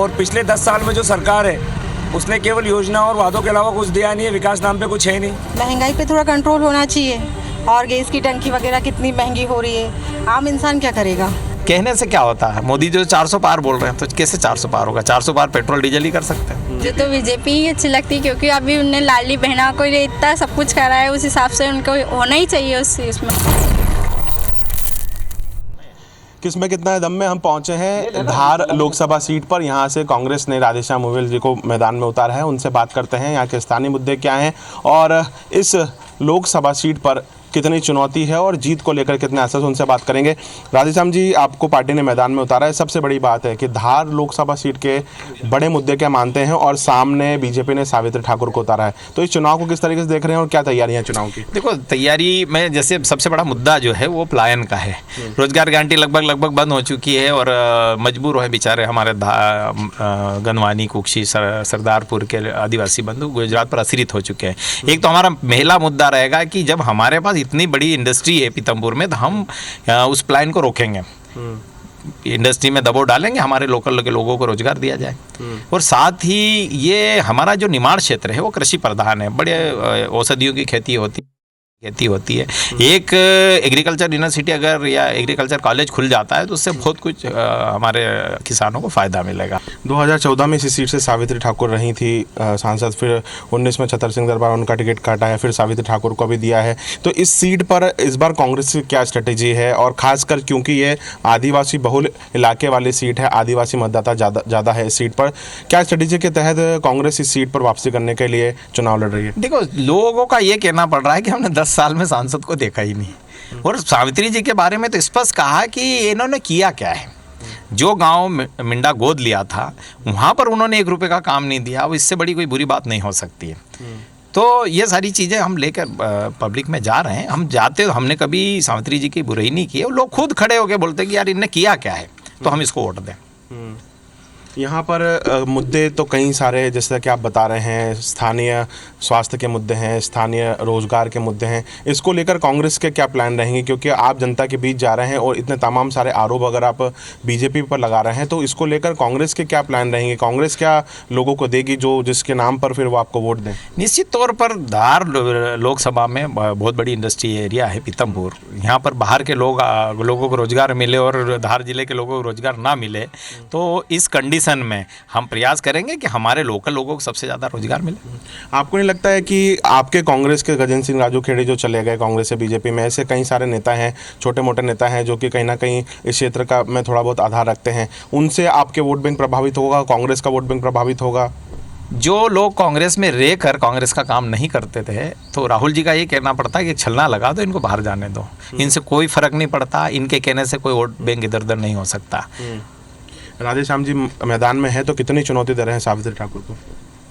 और पिछले 10 साल में जो सरकार है उसने केवल योजना और वादों के अलावा कुछ दिया नहीं है, विकास नाम पे कुछ है ही नहीं। महंगाई पे थोड़ा कंट्रोल होना चाहिए, और गैस की टंकी वगैरह कितनी महंगी हो रही है, आम इंसान क्या करेगा। कहने से क्या होता है, मोदी जो 400 पार बोल रहे हैं तो कैसे 400 पार होगा? 400 पार पेट्रोल डीजल ही कर सकते हैं। मुझे तो बीजेपी ही अच्छी लगती है, क्योंकि अभी उनने लाडली बहना को इतना सब कुछ करा है, उस हिसाब से उनको होना ही चाहिए उस चीज़ में। किसमें कितना है दम में हम पहुंचे हैं धार लोकसभा सीट पर। यहां से कांग्रेस ने राधेश्याम उवेल जी को मैदान में उतारा है। उनसे बात करते हैं यहाँ के स्थानीय मुद्दे क्या हैं और इस लोकसभा सीट पर कितनी चुनौती है और जीत को लेकर कितने आसार, उनसे बात करेंगे। राधेश्याम जी, आपको पार्टी ने मैदान में उतारा है। सबसे बड़ी बात है कि धार लोकसभा सीट के बड़े मुद्दे क्या मानते हैं और सामने बीजेपी ने सावित्री ठाकुर को उतारा है, तो इस चुनाव को किस तरीके से देख रहे हैं और क्या तैयारियां चुनाव की? देखो, तैयारी में जैसे सबसे बड़ा मुद्दा जो है वो पलायन का है। रोजगार गारंटी लगभग बंद हो चुकी है और मजबूर है बेचारे हमारे गनवानी, कुक्षी, सरदारपुर के आदिवासी बंधु गुजरात पर आश्रित हो चुके हैं। एक तो हमारा पहला मुद्दा रहेगा कि जब हमारे पास इतनी बड़ी इंडस्ट्री है पीतमपुर में, तो हम उस प्लान को रोकेंगे। इंडस्ट्री में दबाव डालेंगे, हमारे लोकल के लोगों को रोजगार दिया जाए। और साथ ही ये हमारा जो निमाड़ क्षेत्र है वो कृषि प्रधान है, बड़े औषधियों की खेती होती है। एक एग्रीकल्चर यूनिवर्सिटी अगर या एग्रीकल्चर कॉलेज खुल जाता है तो उससे बहुत कुछ हमारे किसानों को फ़ायदा मिलेगा। 2014 में इसी सीट से सावित्री ठाकुर रही थी सांसद, फिर 19 में छतर सिंह दरबार उनका टिकट काटा है, फिर सावित्री ठाकुर को भी दिया है। तो इस सीट पर इस बार कांग्रेस की क्या स्ट्रेटेजी है, और खासकर क्योंकि ये आदिवासी बहुल इलाके वाली सीट है, आदिवासी मतदाता ज़्यादा है इस सीट पर, क्या स्ट्रेटेजी के तहत कांग्रेस इस सीट पर वापसी करने के लिए चुनाव लड़ रही है? देखो, लोगों का ये कहना पड़ रहा है कि हमने 10 साल में सांसद को देखा ही नहीं, और सावित्री जी के बारे में तो स्पष्ट कहा कि इन्होंने किया क्या है। जो गांव मिंडा गोद लिया था वहां पर उन्होंने 1 रुपए का काम नहीं दिया, अब इससे बड़ी कोई बुरी बात नहीं हो सकती है। तो ये सारी चीज़ें हम लेकर पब्लिक में जा रहे हैं। हम जाते, हमने कभी सावित्री जी की बुराई नहीं की है। लोग खुद खड़े होकर बोलते कि यार इनने किया क्या है, तो हम इसको वोट दें। यहाँ पर मुद्दे तो कई सारे, जैसे कि आप बता रहे हैं, स्थानीय स्वास्थ्य के मुद्दे हैं, स्थानीय रोजगार के मुद्दे हैं। इसको लेकर कांग्रेस के क्या प्लान रहेंगे, क्योंकि आप जनता के बीच जा रहे हैं और इतने तमाम सारे आरोप अगर आप बीजेपी पर लगा रहे हैं, तो इसको लेकर कांग्रेस के क्या प्लान रहेंगे? कांग्रेस क्या लोगों को देगी जो जिसके नाम पर फिर वो आपको वोट दें? निश्चित तौर पर धार लोकसभा में बहुत बड़ी इंडस्ट्री एरिया है पीतमपुर। यहाँ पर बाहर के लोगों को रोजगार मिले और धार जिले के लोगों को रोजगार ना मिले, तो इस कंडीशन में हम प्रयास करेंगे कि हमारे लोकल लोगों को सबसे ज़्यादा रोजगार मिले। आपको नहीं लगता है कि आपके कांग्रेस के गजेंद्र सिंह राजूखेड़ी जो चले गए कांग्रेस से बीजेपी में, ऐसे कई सारे नेता हैं, छोटे मोटे नेता हैं जो कि कहीं ना कहीं इस क्षेत्र का में थोड़ा बहुत आधार रखते हैं, उनसे आपके वोट बैंक प्रभावित होगा, कांग्रेस का वोट बैंक प्रभावित होगा? जो लोग कांग्रेस में रहकर कांग्रेस का काम नहीं करते थे, तो राहुल जी का ये कहना पड़ता है कि छलना लगा दो, इनको बाहर जाने दो, इनसे कोई फर्क नहीं पड़ता, इनके कहने से कोई वोट बैंक इधर उधर नहीं हो सकता। राधेश्याम जी मैदान में है, तो कितनी चुनौती दे रहे हैं सावित्री ठाकुर को?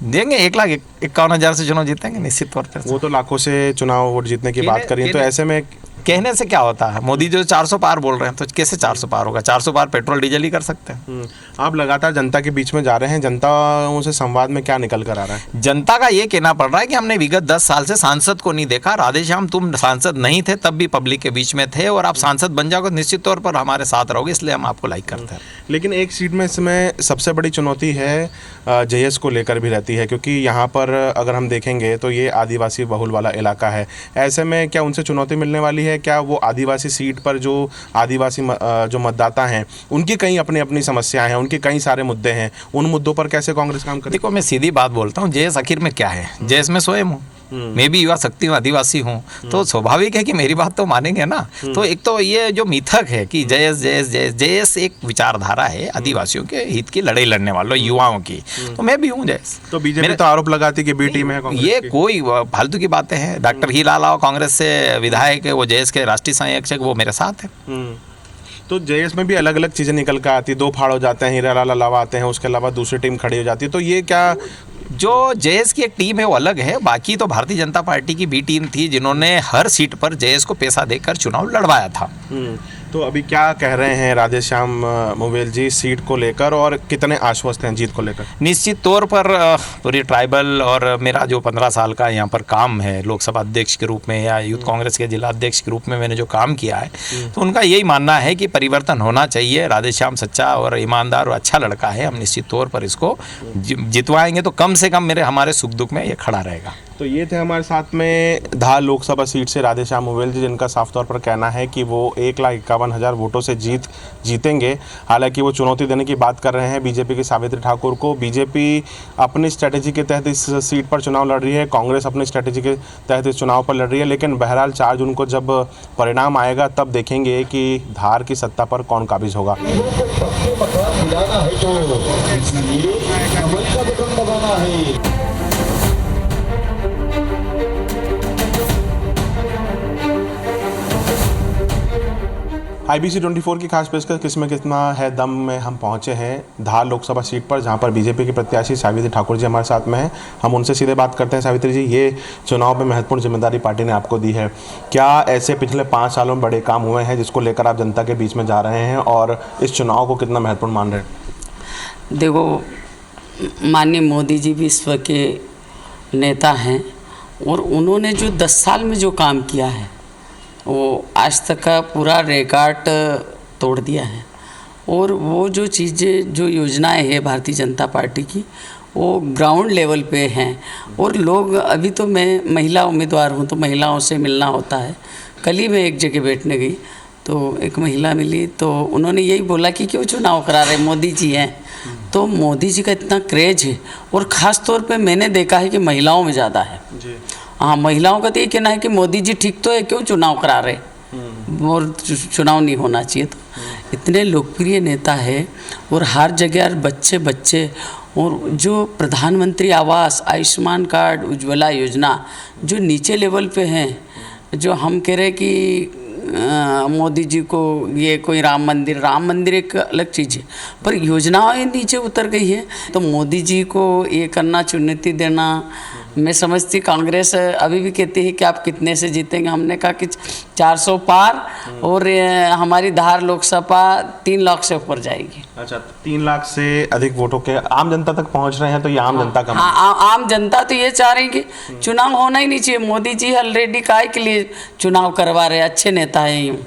देंगे, 1,51,000 से चुनाव जीतेंगे निश्चित तौर पर। वो तो लाखों से चुनाव वोट जीतने की बात करिए, तो ऐसे में कहने से क्या होता है, मोदी जो 400 पार बोल रहे हैं तो कैसे 400 पार होगा? 400 पार पेट्रोल डीजल ही कर सकते हैं। आप लगातार जनता के बीच में जा रहे हैं, जनताओं से संवाद में क्या निकल कर आ रहा है? जनता का ये कहना पड़ रहा है कि हमने विगत 10 साल से सांसद को नहीं देखा। राधेश्याम, तुम सांसद नहीं थे तब भी पब्लिक के बीच में थे, और आप सांसद बन जाओगे निश्चित तौर पर हमारे साथ रहोगे, इसलिए हम आपको लाइक करते हैं। लेकिन एक सीट में इसमें सबसे बड़ी चुनौती है जेएस को लेकर भी रहती है, क्योंकि यहाँ पर अगर हम देखेंगे तो ये आदिवासी बहुल वाला इलाका है। ऐसे में क्या उनसे चुनौती मिलने वाली है? क्या वो आदिवासी सीट पर जो आदिवासी जो मतदाता हैं उनकी कई अपनी अपनी समस्याएं हैं, उनके कई सारे मुद्दे हैं, उन मुद्दों पर कैसे कांग्रेस काम करे? देखो, मैं सीधी बात बोलता हूँ, जेएस आखिर में क्या है? जेएस में स्वयं हूँ, मैं भी युवा शक्ति हूँ, आदिवासी हूँ, तो स्वाभाविक है कि मेरी बात तो मानेंगे ना। तो एक तो ये जो मिथक है कि जेएस एक विचारधारा है आदिवासियों के हित की लड़ाई लड़ने वालों युवाओं की, तो मैं भी हूँ जेएस। तो बीजेपी तो आरोप लगाती कि बी टीम है कांग्रेस ये की। कोई फालतू की बातें हैं। डॉक्टर हीलाल कांग्रेस से विधायक है, वो जेएस के राष्ट्रीय संयोजक, वो मेरे साथ है। तो जेएस में भी अलग अलग चीज़ें निकल कर आती, 2 फाड़ हो जाते हैं, हीरालाल अलावा आते हैं, उसके अलावा दूसरी टीम खड़ी हो जाती है। तो ये क्या, जो जेएस की एक टीम है वो अलग है, बाकी तो भारतीय जनता पार्टी की बी टीम थी जिन्होंने हर सीट पर जेएस को पैसा देकर चुनाव लड़वाया था। तो अभी क्या कह रहे हैं राधेश्याम मुवेल जी सीट को लेकर और कितने आश्वस्त हैं जीत को लेकर? निश्चित तौर पर पूरी ट्राइबल और मेरा जो 15 साल का यहाँ पर काम है लोकसभा अध्यक्ष के रूप में या यूथ कांग्रेस के जिला अध्यक्ष के रूप में मैंने जो काम किया है, तो उनका यही मानना है कि परिवर्तन होना चाहिए। राधेश्याम सच्चा और ईमानदार और अच्छा लड़का है, हम निश्चित तौर पर इसको जितवाएंगे तो कम से कम हमारे सुख दुख में ये खड़ा रहेगा। तो ये थे हमारे साथ में धार लोकसभा सीट से राधेश्याम मुवेल जी, जिनका साफ तौर पर कहना है कि वो 1,51,000 वोटों से जीतेंगे। हालांकि वो चुनौती देने की बात कर रहे हैं बीजेपी की सावित्री ठाकुर को। बीजेपी अपनी स्ट्रेटेजी के तहत इस सीट पर चुनाव लड़ रही है, कांग्रेस अपनी स्ट्रेटेजी के तहत इस चुनाव पर लड़ रही है, लेकिन बहरहाल 4 जून को जब परिणाम आएगा तब देखेंगे कि धार की सत्ता पर कौन काबिज होगा। IBC 24 की खास पेशकश किसमें कितना है दम में हम पहुंचे हैं धार लोकसभा सीट पर, जहां पर बीजेपी की प्रत्याशी सावित्री ठाकुर जी हमारे साथ में हैं। हम उनसे सीधे बात करते हैं। सावित्री जी, ये चुनाव में महत्वपूर्ण जिम्मेदारी पार्टी ने आपको दी है, क्या ऐसे पिछले 5 सालों में बड़े काम हुए हैं जिसको लेकर आप जनता के बीच में जा रहे हैं और इस चुनाव को कितना महत्वपूर्ण मान रहे हैं? देखो, माननीय मोदी जी विश्व के नेता हैं और उन्होंने जो 10 साल में जो काम किया है वो आज तक का पूरा रिकॉर्ड तोड़ दिया है। और वो जो चीज़ें जो योजनाएं हैं भारतीय जनता पार्टी की वो ग्राउंड लेवल पे हैं। और लोग, अभी तो मैं महिला उम्मीदवार हूँ तो महिलाओं से मिलना होता है। कल ही मैं एक जगह बैठने गई तो एक महिला मिली तो उन्होंने यही बोला कि क्यों चुनाव करा रहे, मोदी जी हैं। तो मोदी जी का इतना क्रेज है और ख़ास तौर पे मैंने देखा है कि महिलाओं में ज़्यादा है। हाँ, महिलाओं का तो ये कहना है कि मोदी जी ठीक तो है, क्यों चुनाव करा रहे, और चुनाव नहीं होना चाहिए। तो इतने लोकप्रिय नेता है और हर जगह बच्चे और जो प्रधानमंत्री आवास, आयुष्मान कार्ड, उज्ज्वला योजना जो नीचे लेवल पे हैं, जो हम कह रहे कि मोदी जी को ये कोई राम मंदिर एक अलग चीज़ है, पर योजनाएं नीचे उतर गई है। तो मोदी जी को ये करना, चुनौती देना, मैं समझती कांग्रेस अभी भी कहती है कि आप कितने से जीतेंगे। हमने कहा कि 400 पार और हमारी धार लोकसभा 3 लाख से ऊपर जाएगी। अच्छा, 3 लाख से अधिक वोटों के आम जनता तक पहुंच रहे हैं, तो ये आम जनता का आम जनता तो ये चाह रही कि चुनाव होना ही नहीं चाहिए। मोदी जी ऑलरेडी काहे के लिए चुनाव करवा रहे, अच्छे नेता हैं यूँ।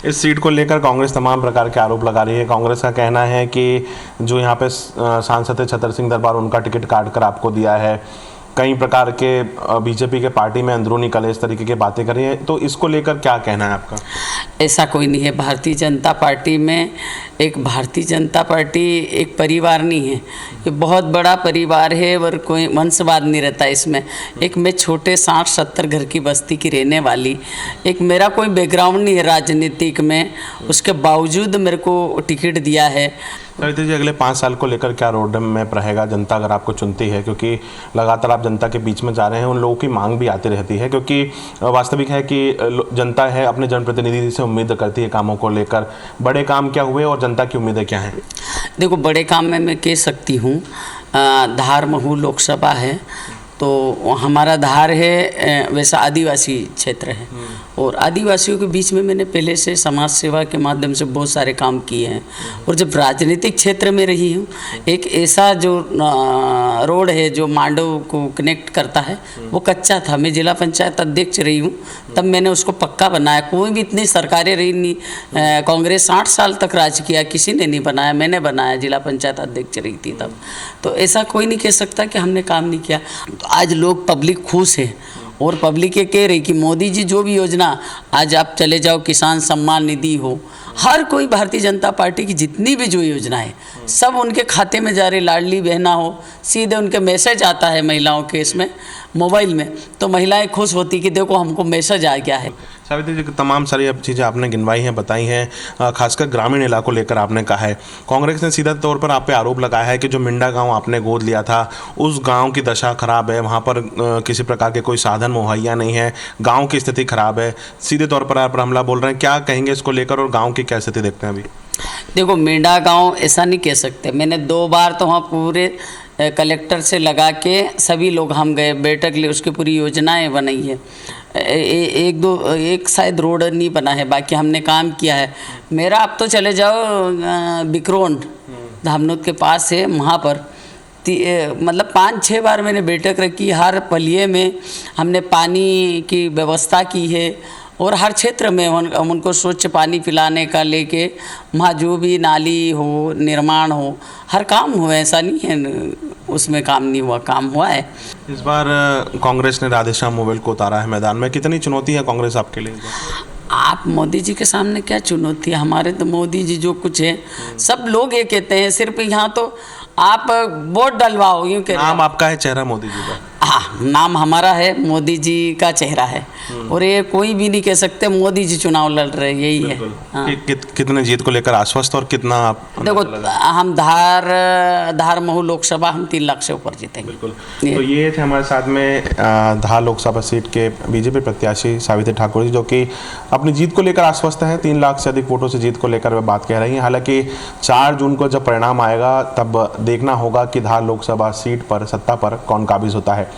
इस सीट को लेकर कांग्रेस तमाम प्रकार के आरोप लगा रही है। कांग्रेस का कहना है कि जो यहाँ पे सांसद है छतर सिंह दरबार, उनका टिकट काट कर आपको दिया है। कई प्रकार के बीजेपी के पार्टी में अंदरूनी कलेश तरीके की बातें कर रही हैं, तो इसको लेकर क्या कहना है आपका? ऐसा कोई नहीं है। भारतीय जनता पार्टी में भारतीय जनता पार्टी एक परिवार नहीं है, ये बहुत बड़ा परिवार है और कोई वंशवाद नहीं रहता इसमें। एक मैं छोटे 60-70 घर की बस्ती की रहने वाली, एक मेरा कोई बैकग्राउंड नहीं है राजनीतिक में, उसके बावजूद मेरे को टिकट दिया है। सविता जी, अगले 5 साल को लेकर क्या रोड मैप रहेगा जनता अगर आपको चुनती है? क्योंकि लगातार आप जनता के बीच में जा रहे हैं, उन लोगों की मांग भी आती रहती है, क्योंकि वास्तविक है कि जनता है अपने जनप्रतिनिधि से उम्मीद करती है कामों को लेकर। बड़े काम क्या हुए और जनता की उम्मीदें क्या हैं? देखो, बड़े काम में मैं कह सकती हूँ, धार महू लोकसभा है तो हमारा धार है वैसा आदिवासी क्षेत्र है और आदिवासियों के बीच में मैंने पहले से समाज सेवा के माध्यम से बहुत सारे काम किए हैं। और जब राजनीतिक क्षेत्र में रही हूँ, एक ऐसा जो रोड है जो मांडव को कनेक्ट करता है वो कच्चा था। मैं जिला पंचायत अध्यक्ष रही हूँ, तब मैंने उसको पक्का बनाया। कोई भी इतनी सरकारें रही नहीं, कांग्रेस 60 साल तक राज किया, किसी ने नहीं बनाया, मैंने बनाया, जिला पंचायत अध्यक्ष रही थी तब। तो ऐसा कोई नहीं कह सकता कि हमने काम नहीं किया। तो आज लोग, पब्लिक खुश है और पब्लिक ये कह रही कि मोदी जी जो भी योजना, आज आप चले जाओ, किसान सम्मान निधि हो, हर कोई भारतीय जनता पार्टी की जितनी भी जो योजना है सब उनके खाते में जा रही। लाडली बहना हो, सीधे उनके मैसेज आता है महिलाओं के इसमें मोबाइल में, तो महिलाएं खुश होती कि देखो हमको मैसेज आ गया है। सावित्री जी, तमाम सारी अब चीज़ें आपने गिनवाई हैं, बताई हैं, खासकर ग्रामीण इलाकों लेकर आपने कहा है। कांग्रेस ने सीधा तौर पर आप पे आरोप लगाया है कि जो मिंडा गांव आपने गोद लिया था, उस गांव की दशा खराब है, वहां पर किसी प्रकार के कोई साधन मुहैया नहीं है, गांव की स्थिति खराब है। सीधे तौर पर आप पर हमला बोल रहे हैं, क्या कहेंगे इसको लेकर और गाँव की क्या स्थिति देखते हैं अभी? देखो, मिंडा गांव ऐसा नहीं कह सकते। मैंने 2 बार तो वहाँ पूरे कलेक्टर से लगा के सभी लोग हम गए बैठक ले, उसकी पूरी योजनाएं बनाई है। एक शायद रोड नहीं बना है, बाकी हमने काम किया है। मेरा अब तो चले जाओ बिक्रोन धामनोद के पास है, वहाँ पर मतलब 5-6 बार मैंने बैठक रखी। हर पलिये में हमने पानी की व्यवस्था की है और हर क्षेत्र में हम उनको स्वच्छ पानी पिलाने का लेके वहाँ जो भी नाली हो, निर्माण हो, हर काम हुआ। ऐसा नहीं है उसमें काम नहीं हुआ, काम हुआ है। इस बार कांग्रेस ने राधेश्याम मोवेल को उतारा है मैदान में, कितनी चुनौती है कांग्रेस आपके लिए? आप मोदी जी के सामने क्या चुनौती है? हमारे तो मोदी जी जो कुछ है सब लोग ये कहते हैं, सिर्फ यहाँ तो आप वोट डलवाओ यूँ कह। नाम आपका है, चेहरा मोदी जी का? हाँ, नाम हमारा है, मोदी जी का चेहरा है और ये कोई भी नहीं कह सकते मोदी जी चुनाव लड़ रहे, यही है। हाँ। कितने जीत को लेकर आश्वस्त और कितना आप? देखो हम धार महू लोकसभा हम 3 लाख से ऊपर जीतेंगे। बिल्कुल। तो ये थे हमारे साथ में धार लोकसभा सीट के बीजेपी प्रत्याशी सावित्री ठाकुर जी, जो कि अपनी जीत को लेकर आश्वस्त हैं। 3 लाख से अधिक वोटों से जीत को लेकर वे बात कह रही हैं। हालांकि 4 जून को जब परिणाम आएगा तब देखना होगा कि धार लोकसभा सीट पर सत्ता पर कौन काबिज होता है।